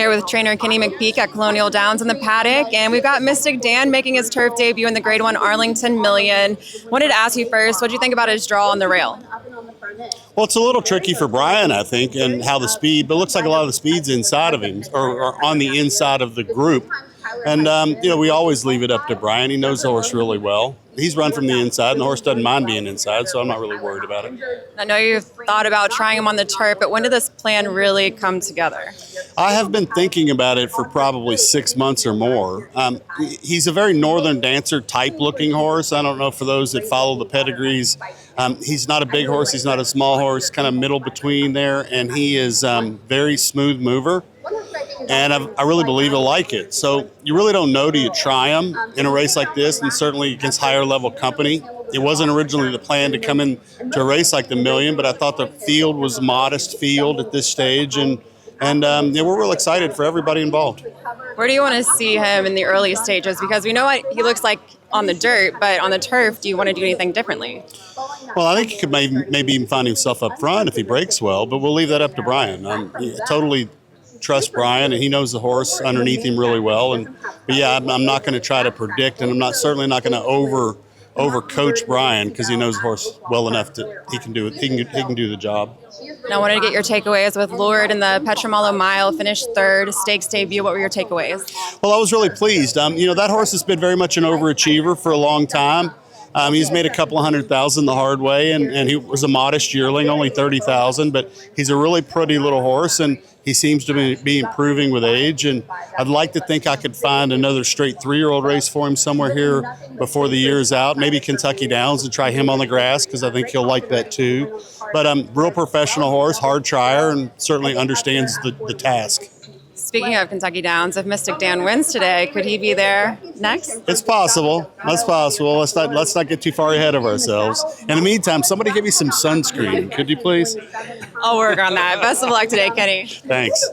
Here with trainer Kenny McPeek at Colonial Downs in the paddock, and we've got Mystik Dan making his turf debut in the G1 Arlington Million. Wanted to ask you first, what do you think about his draw on the rail? Well, it's a little tricky for Brian, I think, and how the speed, but it looks like a lot of the speed's inside of him, or on the inside of the group. And, we always leave it up to Brian. He knows the horse really well. He's run from the inside, and the horse doesn't mind being inside, so I'm not really worried about it. I know you've thought about trying him on the turf, but when did this plan really come together? I have been thinking about it for probably 6 months or more. He's a very Northern Dancer type looking horse. I don't know for those that follow the pedigrees. He's not a big horse. He's not a small horse, kind of middle between there. And he is very smooth mover. And I really believe he'll like it. So you really don't know till you try him in a race like this, and certainly against higher level company. It wasn't originally the plan to come in to a race like the Million, but I thought the field was a modest field at this stage. And we're real excited for everybody involved. Where do you want to see him in the early stages? Because we know what he looks like on the dirt, but on the turf, do you want to do anything differently? Well, I think he could maybe even find himself up front if he breaks well, but we'll leave that up to Brian. Totally trust Brian, and he knows the horse underneath him really well. But yeah, I'm not going to try to predict, and I'm certainly not going to over coach Brian, because he knows the horse well enough that he can do it. He can do the job. Now, I wanted to get your takeaways with Lord in the Petramalo Mile, finished third, stakes debut. What were your takeaways? Well, I was really pleased. That horse has been very much an overachiever for a long time. He's made a couple of $100,000 the hard way, and he was a modest yearling, only $30,000, but he's a really pretty little horse, and he seems to be improving with age. And I'd like to think I could find another straight 3-year-old race for him somewhere here before the year's out, maybe Kentucky Downs, and try him on the grass, because I think he'll like that too. But real professional horse, hard trier, and certainly understands the task. Speaking of Kentucky Downs, if Mystik Dan wins today, could he be there next? It's possible. That's possible. Let's not get too far ahead of ourselves. In the meantime, somebody give me some sunscreen, could you please? I'll work on that. Best of luck today, Kenny. Thanks.